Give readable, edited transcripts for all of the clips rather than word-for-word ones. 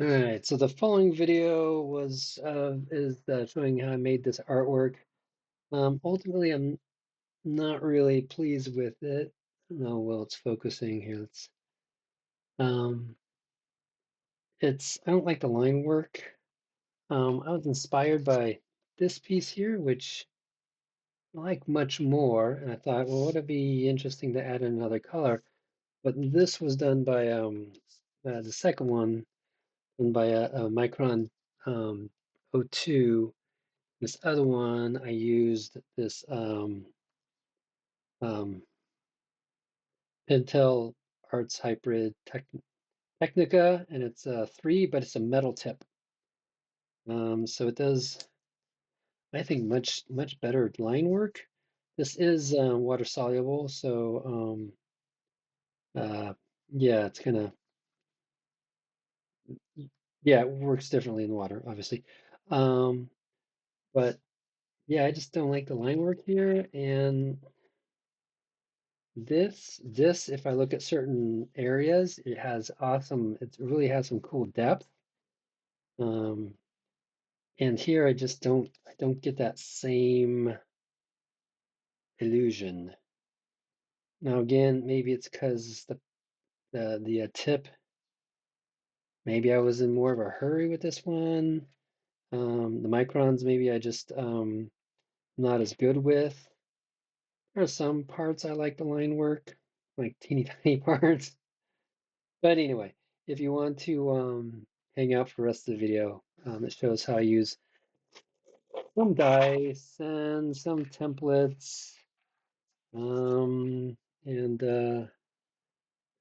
All right, so the following video is showing how I made this artwork. Ultimately, I'm not really pleased with it. No, well, it's focusing here. Um, I don't like the line work. I was inspired by this piece here, which I like much more, and I thought, well, would it be interesting to add another color? But this was done by the second one, done by a Micron O2. This other one, I used this um, Pentel Arts Hybrid Technica, and it's a 3, but it's a metal tip. So it does, I think, much better line work. This is water soluble, so yeah, it's gonna, yeah, it works differently in water, obviously. Um, but yeah, I just don't like the line work here, and this, if I look at certain areas, it really has some cool depth. Um, and here I don't get that same illusion. Now again, maybe it's because the tip, maybe I was in more of a hurry with this one. The microns, maybe I just not as good with. There are some parts I like the line work, like teeny tiny parts. But anyway, if you want to hang out for the rest of the video, it shows how I use some dice and some templates, and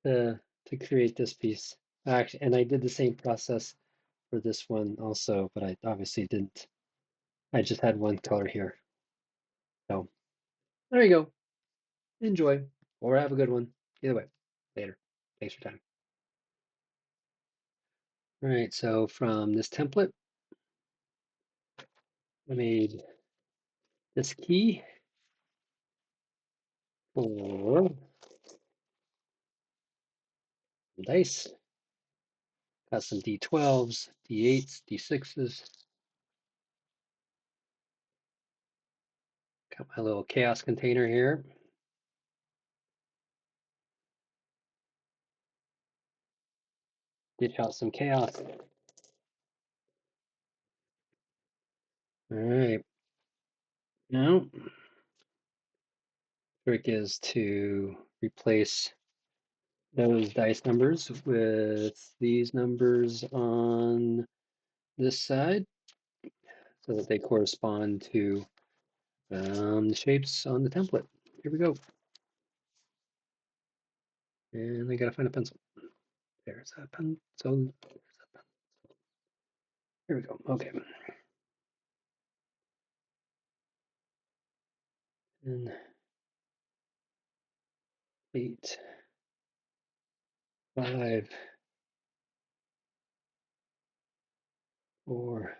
to create this piece. Actually, and I did the same process for this one also, but I obviously didn't. I just had one color here. So there you go. Enjoy or have a good one. Either way, later. Thanks for your time. All right, so from this template, I made this key for dice. Got some D12s, D8s, D6s. Got my little chaos container here. Dish out some chaos. All right. Now, trick is to replace those dice numbers with these numbers on this side so that they correspond to the shapes on the template. Here we go. And I gotta find a pencil. There's a pencil. Here we go. Okay. And 8, 5, 4,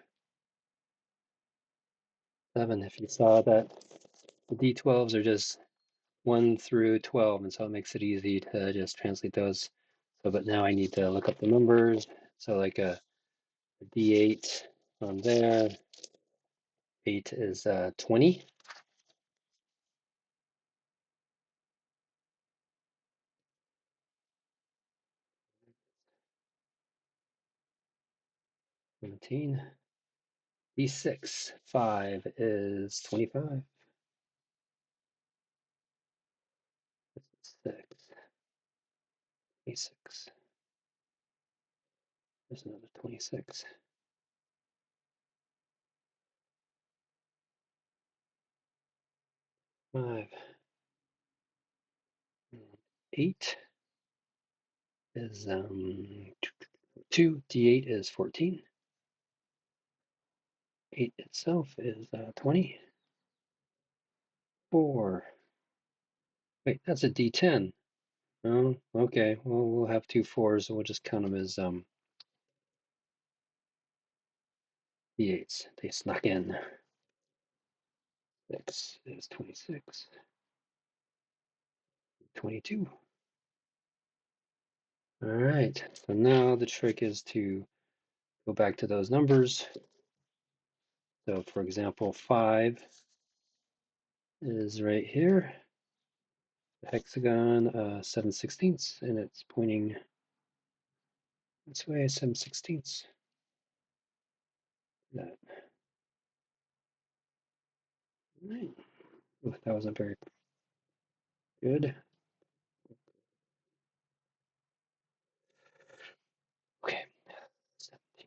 7. If you saw that, the D12s are just 1 through 12, and so it makes it easy to just translate those. So, but now I need to look up the numbers. So like a D8 on there, 8 is 20. D6, 5 is 25. 6, 26. There's another 26. 5. 8 is 2. D8 is 14. 8 itself is 20. 4. Wait, that's a D10. Oh, okay. Well, we'll have 2 4s, and we'll just count them as D8s. They snuck in. 6 is 26. 22. All right. So now the trick is to go back to those numbers. So for example, 5 is right here, the hexagon 7/16, and it's pointing this way, 7/16. That. Right. Ooh, that wasn't very good. Okay, 17.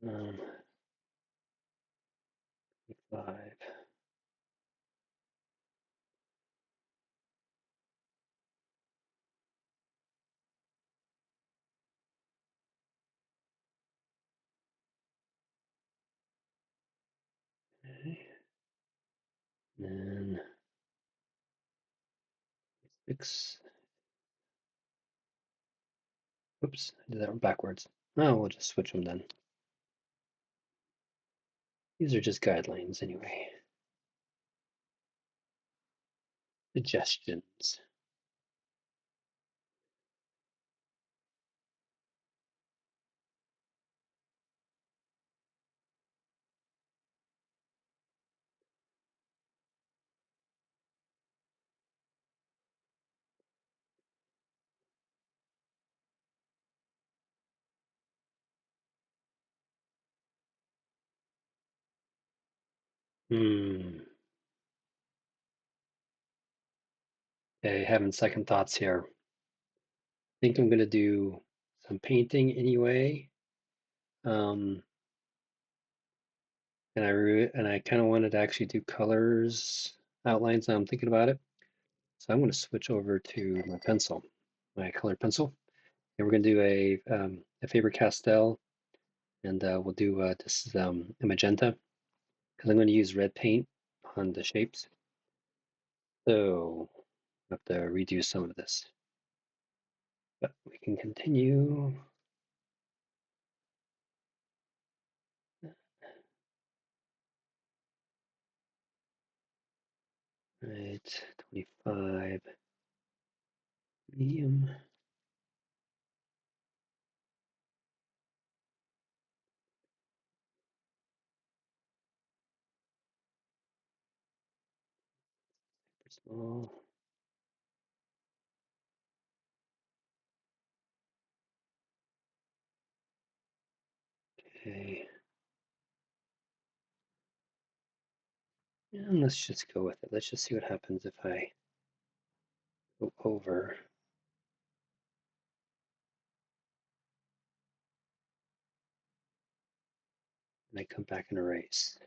Um, 5. Okay. And then 6. Oops, I did that backwards. Oh, we'll just switch them then. These are just guidelines anyway. Suggestions. Okay, having second thoughts here. I think I'm gonna do some painting anyway. And I kind of wanted to actually do colors outlines. Now I'm thinking about it. So I'm going to switch over to my pencil, my colored pencil, and we're going to do a Faber Castell, and we'll do this is a magenta because I'm going to use red paint on the shapes. So I have to redo some of this, but we can continue. Right, 25 medium. Small. Okay. And let's just go with it. Let's just see what happens if I go over and I come back and erase.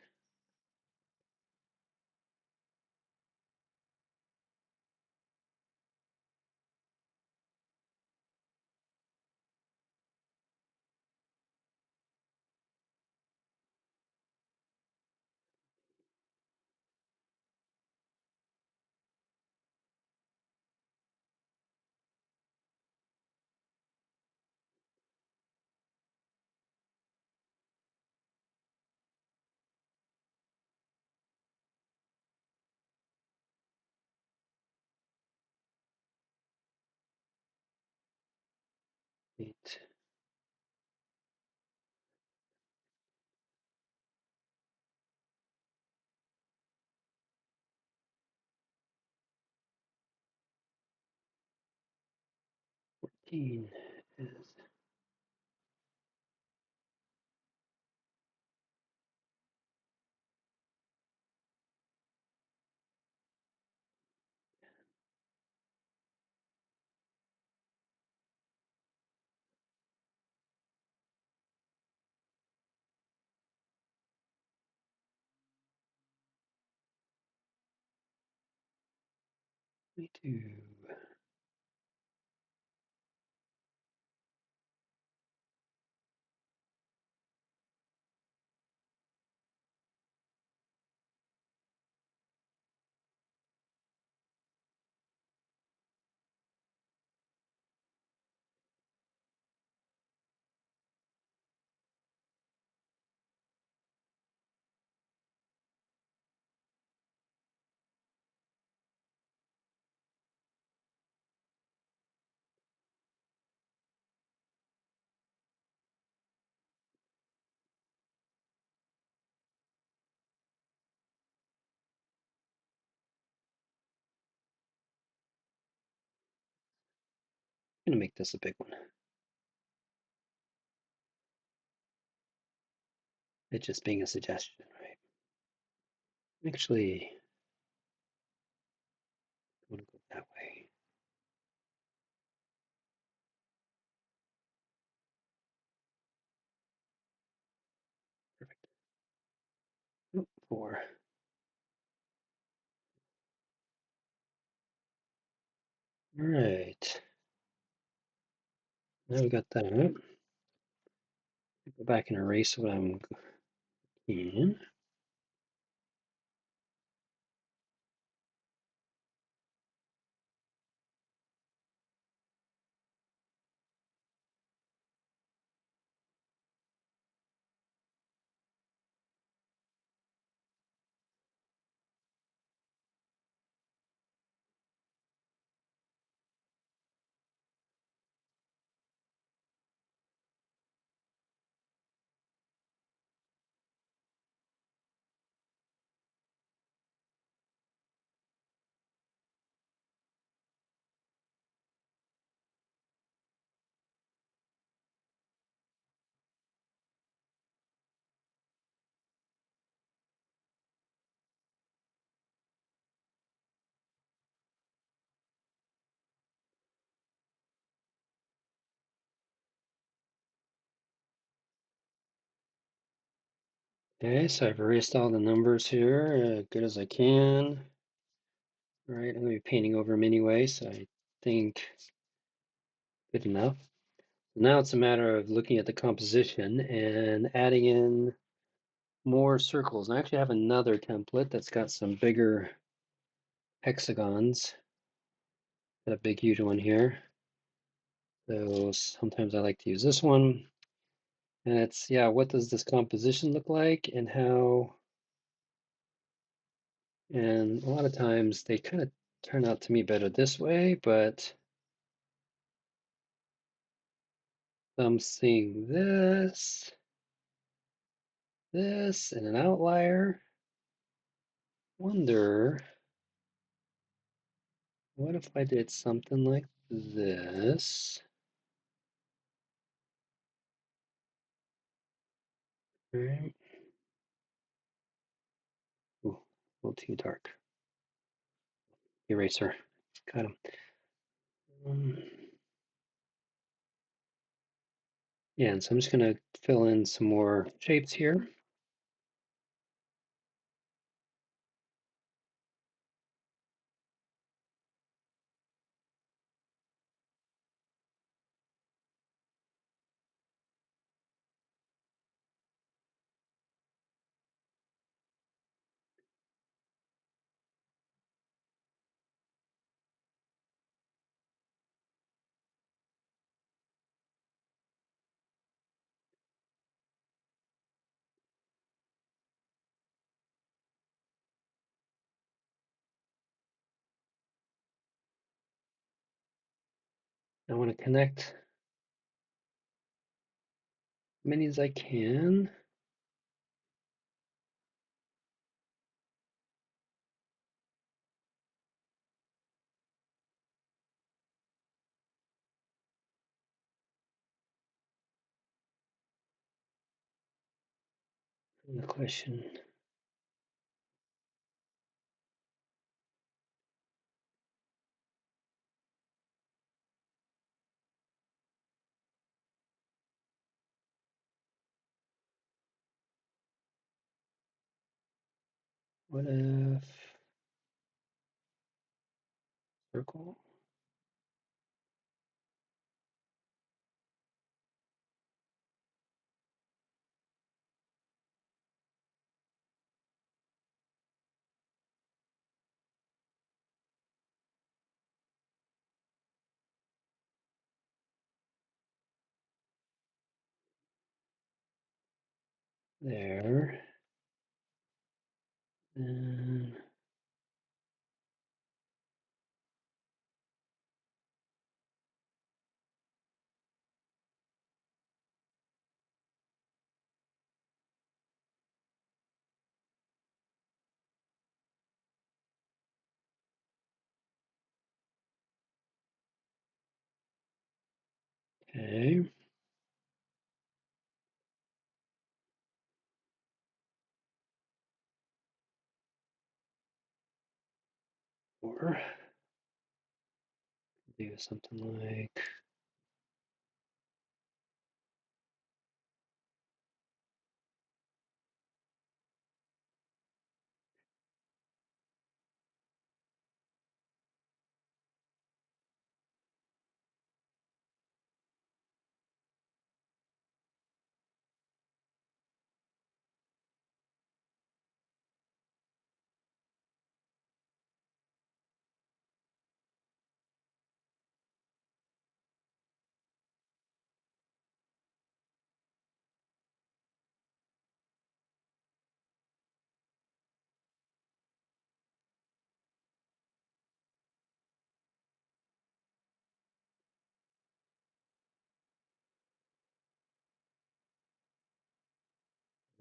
Eight. Is me too. I'm gonna make this a big one. It's just being a suggestion, right? Actually, I want to go that way. Perfect. Oh, 4. All right. Now we got that. Go back and erase what I'm in. Okay, so I've erased all the numbers here, good as I can. All right, I'm gonna be painting over them anyway, so I think good enough. Now it's a matter of looking at the composition and adding in more circles. I actually have another template that's got some bigger hexagons. Got a big, huge one here. So sometimes I like to use this one. And it's, yeah, what does this composition look like and how, and a lot of times they kind of turn out to me better this way, but I'm seeing this, and an outlier. Wonder, what if I did something like this? All right. Ooh, a little too dark. Eraser. Got him. Yeah, and so I'm just going to fill in some more shapes here. I want to connect as many as I can. And the question, what if circle? There. And Okay. Or do something like,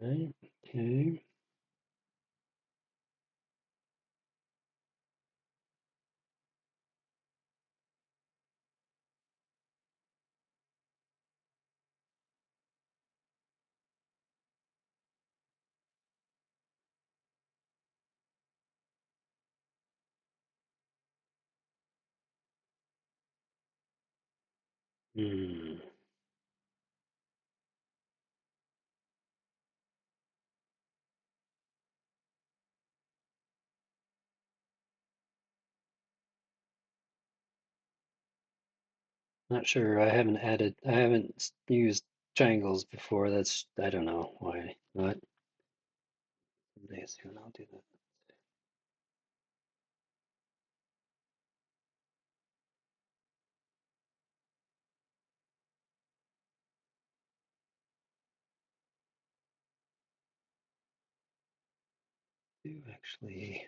right, okay. Hmm. Not sure. I haven't used triangles before. I don't know why not. Someday soon I'll do that. Do actually.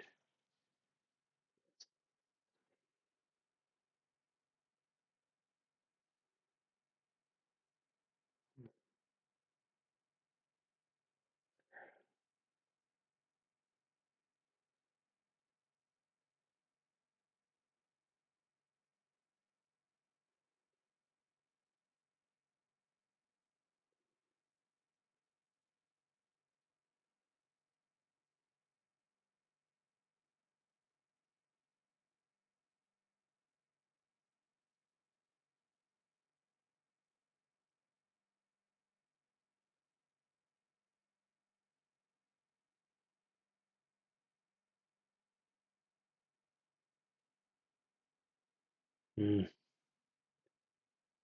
Hmm,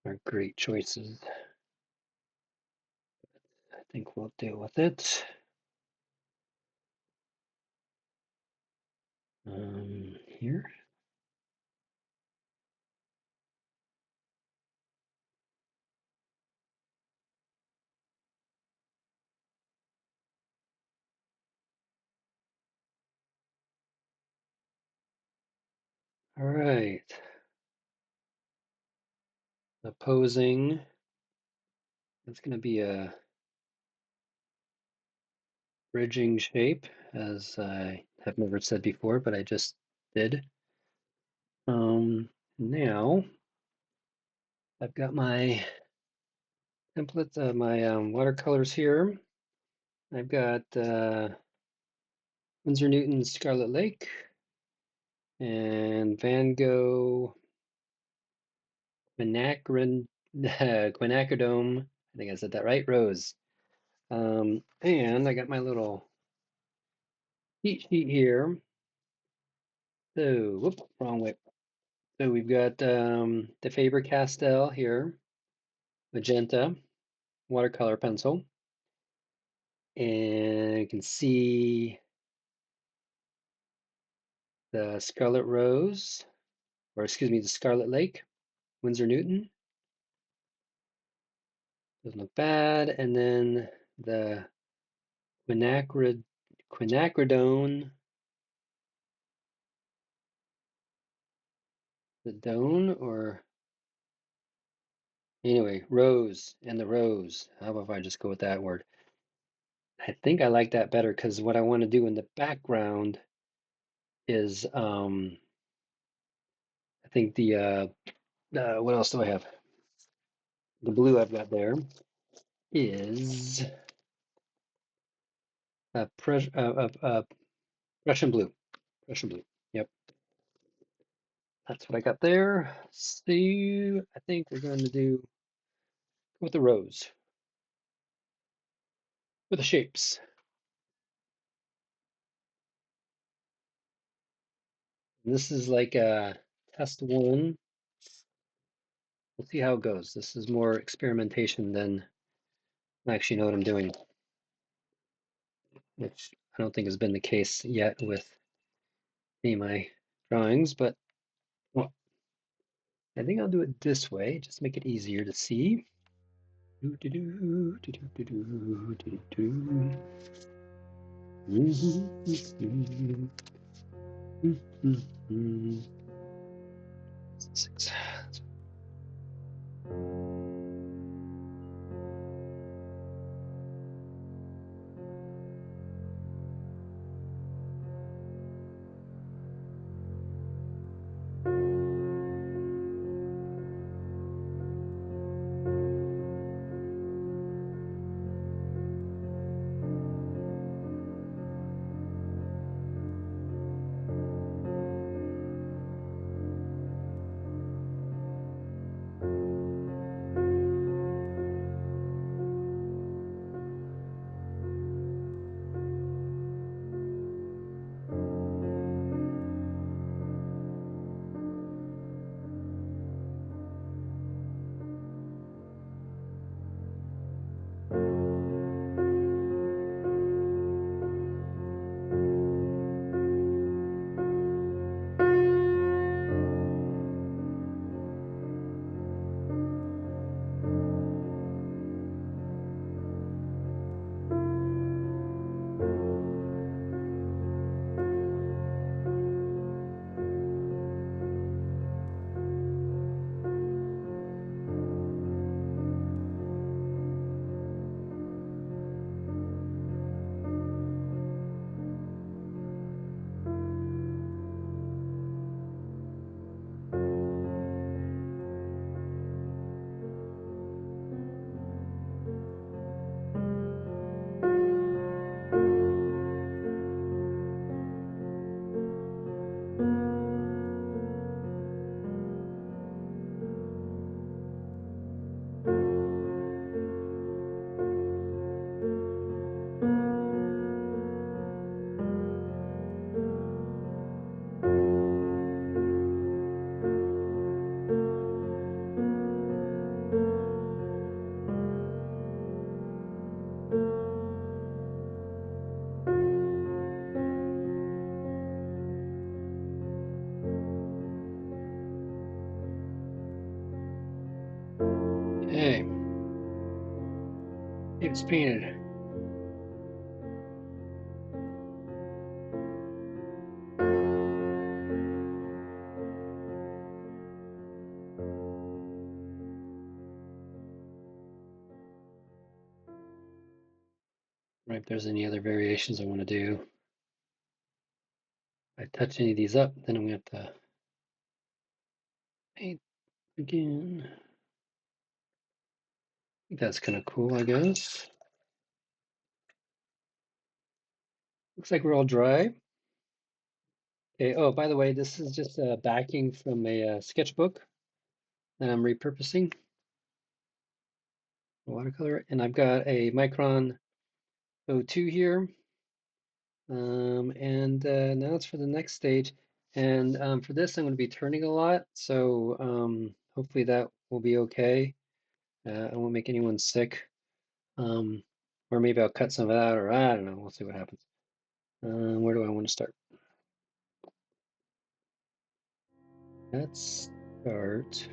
are great choices. I think we'll deal with it. Here. All right. Opposing. It's going to be a bridging shape, as I have never said before, but I just did. Now I've got my templates, my watercolors here. I've got Winsor Newton's Scarlet Lake and Van Gogh Quinacridone. I think I said that right, Rose. And I got my little cheat sheet here. So, whoop, wrong way. So we've got the Faber Castell here, Magenta, watercolor pencil. And you can see the Scarlet Rose, or excuse me, the Scarlet Lake, Winsor Newton. Doesn't look bad. And then the Quinacridone, the Done, or anyway, Rose and the Rose. How about if I just go with that word? I think I like that better because what I want to do in the background is, I think what else do I have? The blue I've got there is Prussian blue. Prussian blue. Yep, that's what I got there. So I think we're going to do with the rose, with the shapes. And this is like a test one. We'll see how it goes. This is more experimentation than I actually know what I'm doing, which I don't think has been the case yet with any of my drawings, but well, I think I'll do it this way, just to make it easier to see. Six. Okay, it's painted. Right, if there's any other variations I want to do. If I touch any of these up, then I'm going to have to paint again. I think that's kind of cool, I guess. Looks like we're all dry. Okay, oh, by the way, this is just a backing from a sketchbook that I'm repurposing, watercolor, and I've got a Micron 02 here. And now it's for the next stage. And for this, I'm going to be turning a lot, so hopefully that will be okay. I won't make anyone sick. Or maybe I'll cut some of that, or I don't know. We'll see what happens. Where do I want to start? Let's start.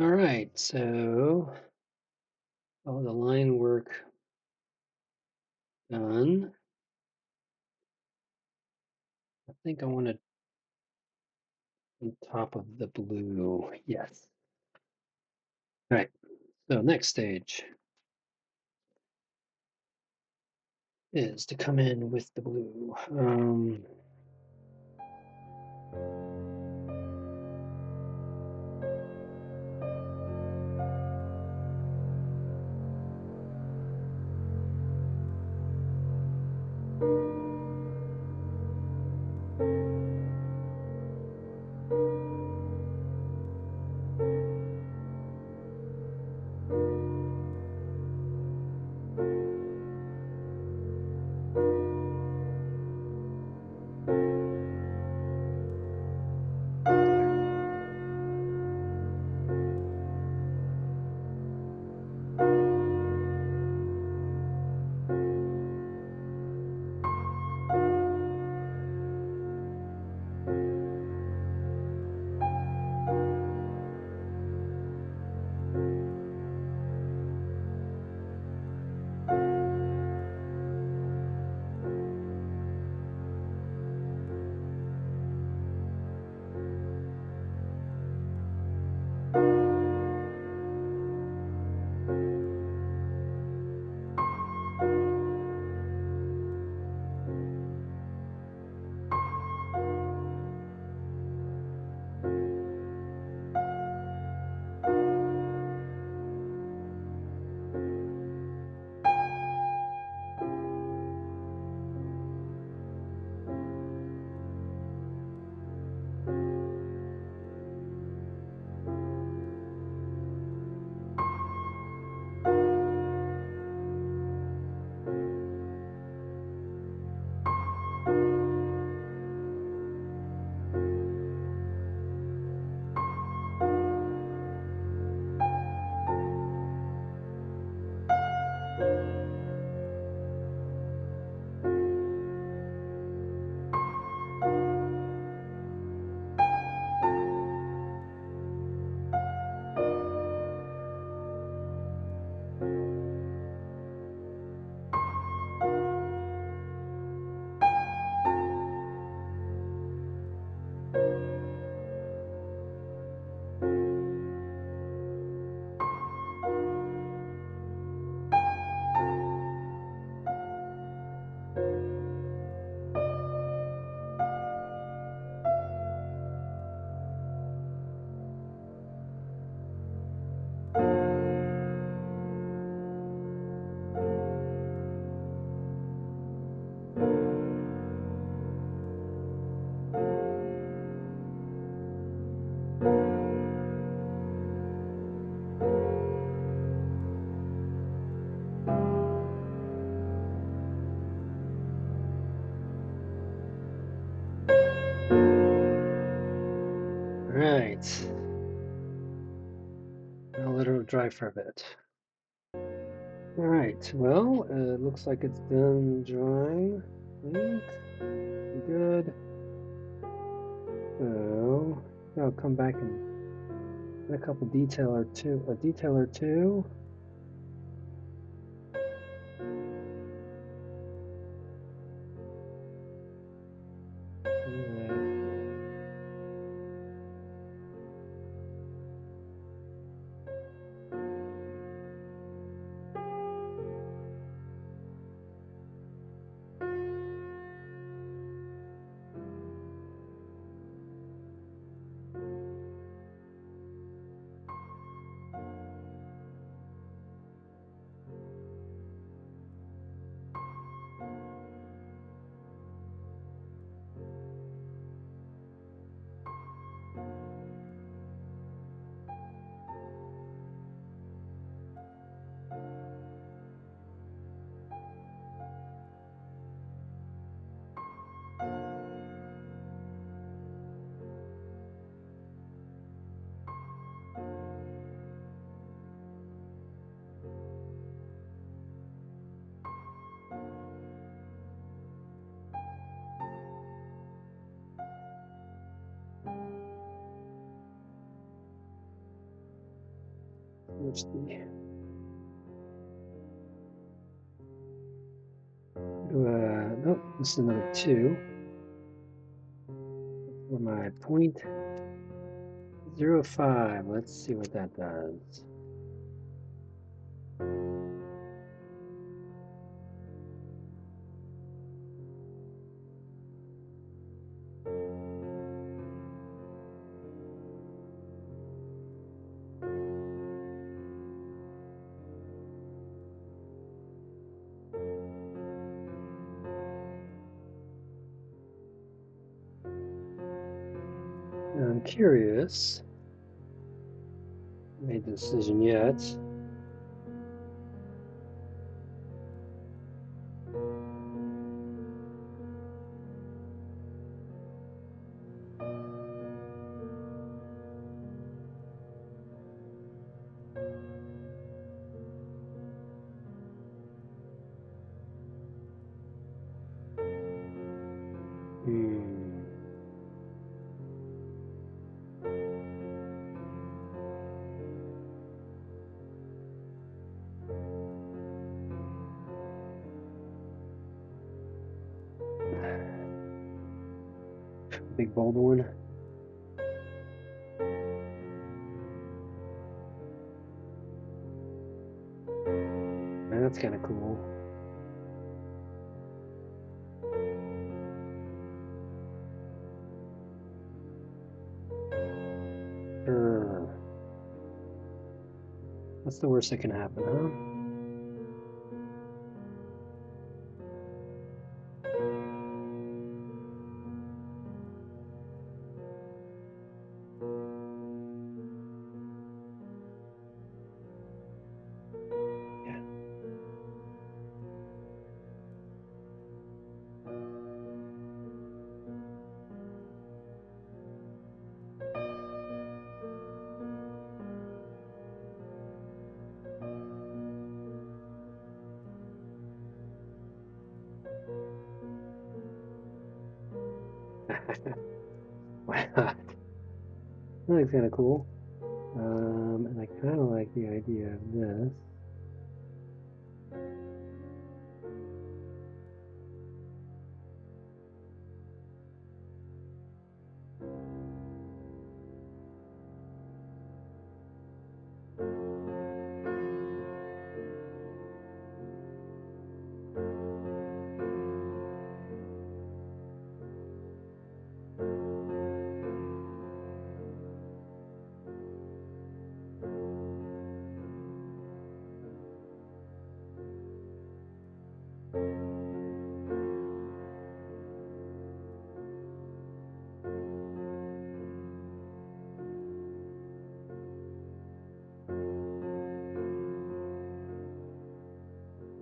All right, so all the line work done. I think I want it on top of the blue. Yes. All right, so next stage is to come in with the blue. All right. I'll let it dry for a bit. All right, well, it looks like it's done drying. Thanks. Good. So I'll come back and add a couple detail or two, a detail or two. All right. Switch the. Nope, this is another 2. For my 0.05. Let's see what that does. I'm curious. Made the decision yet. Big bold one. That's kind of cool. What's the worst that can happen, huh? Why not? That looks kind of cool. And I kind of like the idea of this.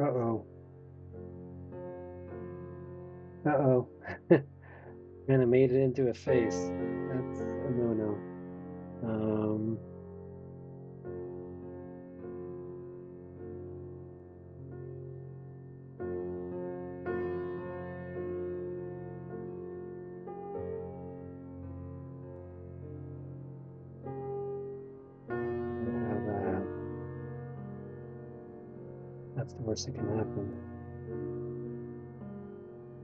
Uh-oh. Uh-oh. And it made it into a face. That's a no-no. That's the worst that can happen.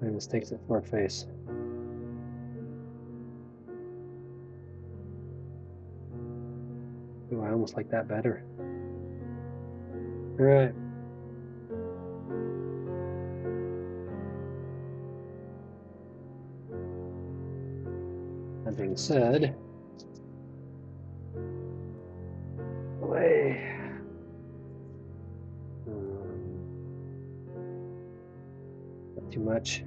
My mistakes it for a face. Ooh, I almost like that better. All right. That being said, away. Not too much.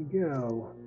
we go.